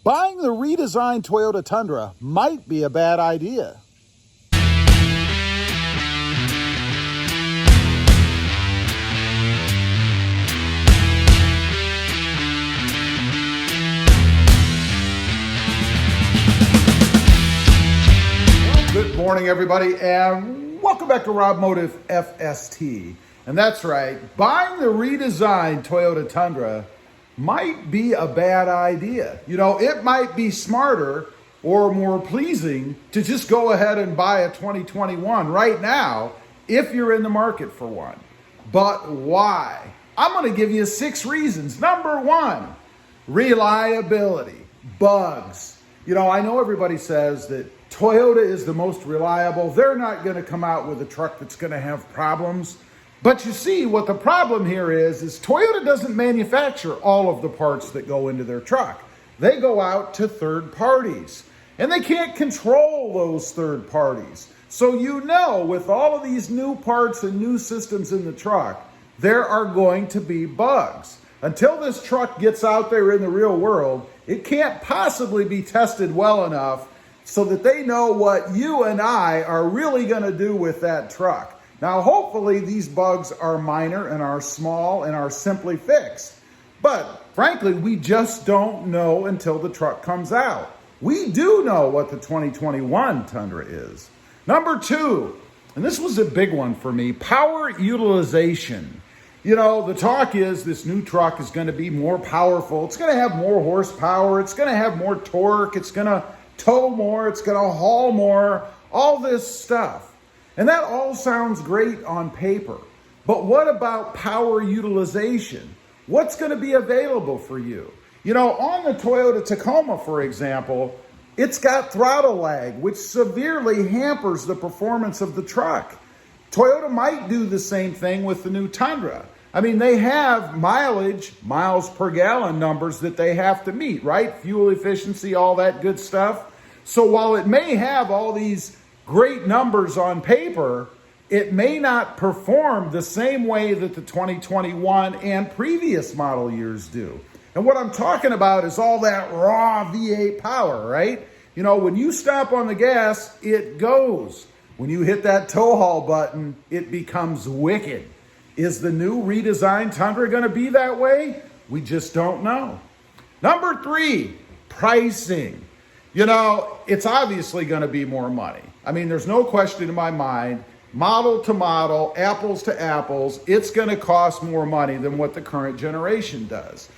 Buying the redesigned Toyota Tundra might be a bad idea. Good morning, everybody, and welcome back to Rob Motive FST. And that's right, buying the redesigned Toyota Tundra might be a bad idea. You know, it might be smarter or more pleasing to just go ahead and buy a 2021 right now if you're in the market for one. But why? I'm going to give you 6 reasons. Number 1, reliability, bugs. You know, I know everybody says that Toyota is the most reliable. They're not going to come out with a truck that's going to have problems. But you see, what the problem here is Toyota doesn't manufacture all of the parts that go into their truck. They go out to third parties, and they can't control those third parties. So you know, with all of these new parts and new systems in the truck, there are going to be bugs. Until this truck gets out there in the real world, it can't possibly be tested well enough so that they know what you and I are really going to do with that truck. Now, hopefully these bugs are minor and are small and are simply fixed. But frankly, we just don't know until the truck comes out. We do know what the 2021 Tundra is. Number 2, and this was a big one for me, power utilization. You know, the talk is this new truck is going to be more powerful. It's going to have more horsepower. It's going to have more torque. It's going to tow more. It's going to haul more. All this stuff. And that all sounds great on paper. But what about power utilization? What's going to be available for you? You know, on the Toyota Tacoma, for example, it's got throttle lag, which severely hampers the performance of the truck. Toyota might do the same thing with the new Tundra. I mean, they have mileage, miles per gallon numbers that they have to meet, right? Fuel efficiency, all that good stuff. So while it may have all these great numbers on paper, it may not perform the same way that the 2021 and previous model years do. And what I'm talking about is all that raw V8 power, right? You know, when you stop on the gas, it goes. When you hit that tow haul button, it becomes wicked. Is the new redesigned Tundra going to be that way? We just don't know. Number 3, pricing. You know, it's obviously going to be more money. I mean, there's no question in my mind, model to model, apples to apples, it's going to cost more money than what the current generation does.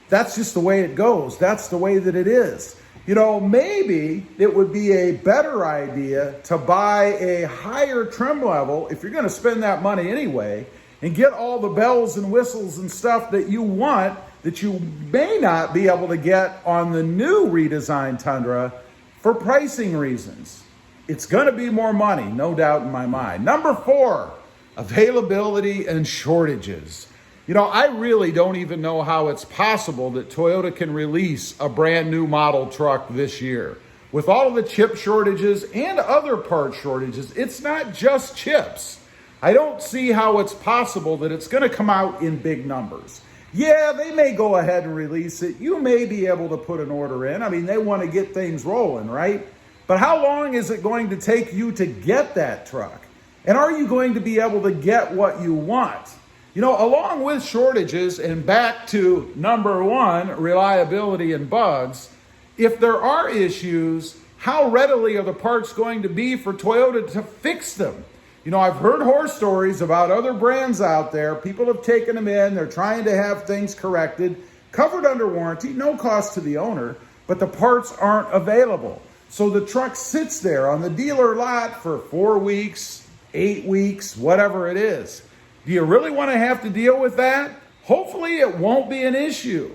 That's just the way it goes. That's the way that it is. You know, maybe it would be a better idea to buy a higher trim level if you're going to spend that money anyway and get all the bells and whistles and stuff that you want that you may not be able to get on the new redesigned Tundra for pricing reasons. It's going to be more money, no doubt in my mind. Number 4, availability and shortages. You know, I really don't even know how it's possible that Toyota can release a brand new model truck this year. With all of the chip shortages and other part shortages, it's not just chips. I don't see how it's possible that it's going to come out in big numbers. Yeah, they may go ahead and release it. You may be able to put an order in. I mean, they want to get things rolling, right? But how long is it going to take you to get that truck? And are you going to be able to get what you want? You know, along with shortages and back to number 1, reliability and bugs, if there are issues, how readily are the parts going to be for Toyota to fix them? You know, I've heard horror stories about other brands out there. People have taken them in. They're trying to have things corrected, covered under warranty, no cost to the owner, but the parts aren't available. So the truck sits there on the dealer lot for 4 weeks, 8 weeks, whatever it is. Do you really want to have to deal with that? Hopefully it won't be an issue,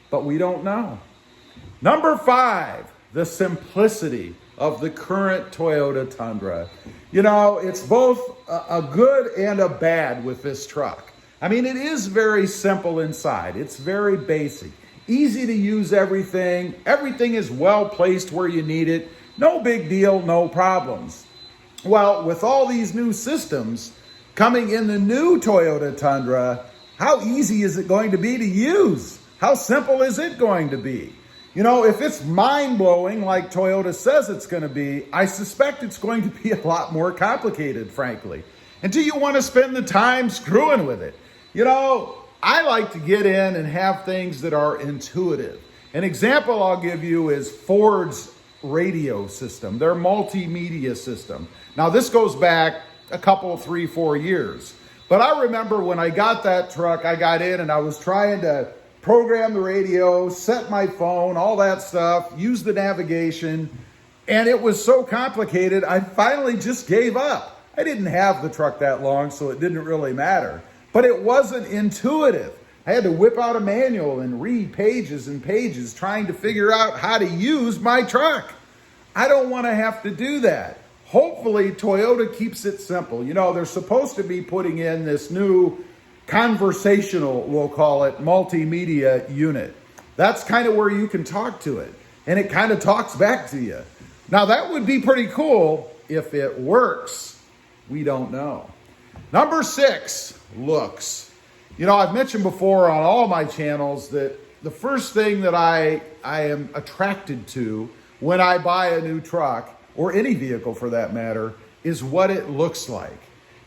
but we don't know. Number 5, the simplicity of the current Toyota Tundra. You know, it's both a good and a bad with this truck. I mean, it is very simple inside. It's very basic. Easy to use everything. Everything is well placed where you need it. No big deal, no problems. Well, with all these new systems coming in the new Toyota Tundra, how easy is it going to be to use? How simple is it going to be? You know, if it's mind-blowing like Toyota says it's going to be, I suspect it's going to be a lot more complicated, frankly. And do you want to spend the time screwing with it? You know, I like to get in and have things that are intuitive. An example I'll give you is Ford's radio system, their multimedia system. Now, this goes back a couple, 3, 4 years. But I remember when I got that truck, I got in and I was trying to program the radio, set my phone, all that stuff, use the navigation, and it was so complicated, I finally just gave up. I didn't have the truck that long, so it didn't really matter. But it wasn't intuitive. I had to whip out a manual and read pages and pages trying to figure out how to use my truck. I don't want to have to do that. Hopefully, Toyota keeps it simple. You know, they're supposed to be putting in this new conversational, we'll call it, multimedia unit. That's kind of where you can talk to it, and it kind of talks back to you. Now, that would be pretty cool if it works. We don't know. Number 6, looks. You know, I've mentioned before on all my channels that the first thing that I am attracted to when I buy a new truck, or any vehicle for that matter, is what it looks like.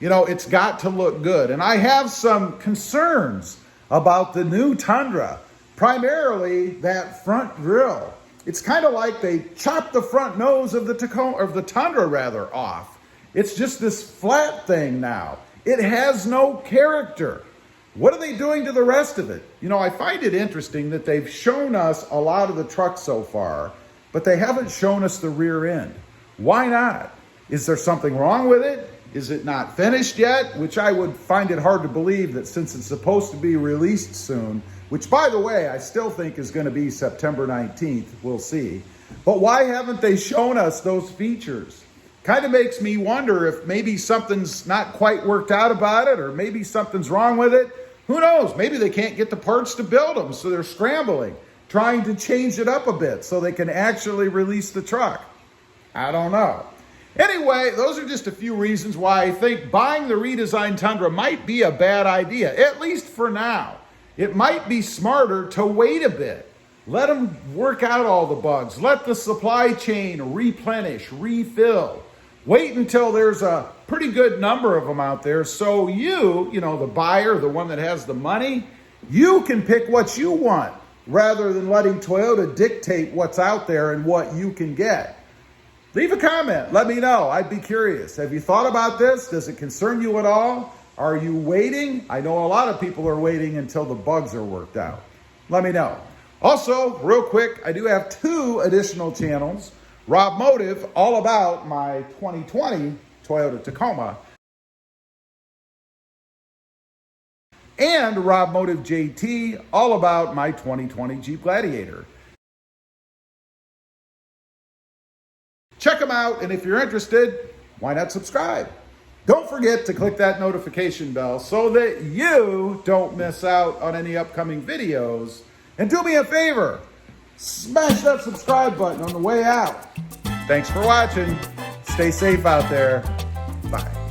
You know, it's got to look good. And I have some concerns about the new Tundra, primarily that front grille. It's kind of like they chopped the front nose of the Tacoma, of the Tundra rather, off. It's just this flat thing now. It has no character. What are they doing to the rest of it? You know, I find it interesting that they've shown us a lot of the truck so far, but they haven't shown us the rear end. Why not? Is there something wrong with it? Is it not finished yet? Which I would find it hard to believe that since it's supposed to be released soon, which by the way, I still think is going to be September 19th. We'll see. But why haven't they shown us those features? Kind of makes me wonder if maybe something's not quite worked out about it, or maybe something's wrong with it. Who knows? Maybe they can't get the parts to build them, so they're scrambling, trying to change it up a bit so they can actually release the truck. I don't know. Anyway, those are just a few reasons why I think buying the redesigned Tundra might be a bad idea, at least for now. It might be smarter to wait a bit. Let them work out all the bugs. Let the supply chain replenish, refill. Wait until there's a pretty good number of them out there so you know, the buyer, the one that has the money, you can pick what you want rather than letting Toyota dictate what's out there and what you can get. Leave a comment. Let me know. I'd be curious. Have you thought about this? Does it concern you at all? Are you waiting? I know a lot of people are waiting until the bugs are worked out. Let me know. Also, real quick, I do have 2 additional channels. Rob Motive, all about my 2020 Toyota Tacoma. And Rob Motive JT, all about my 2020 Jeep Gladiator. Check them out, and if you're interested, why not subscribe? Don't forget to click that notification bell so that you don't miss out on any upcoming videos. And do me a favor, smash that subscribe button on the way out. Thanks for watching. Stay safe out there. Bye.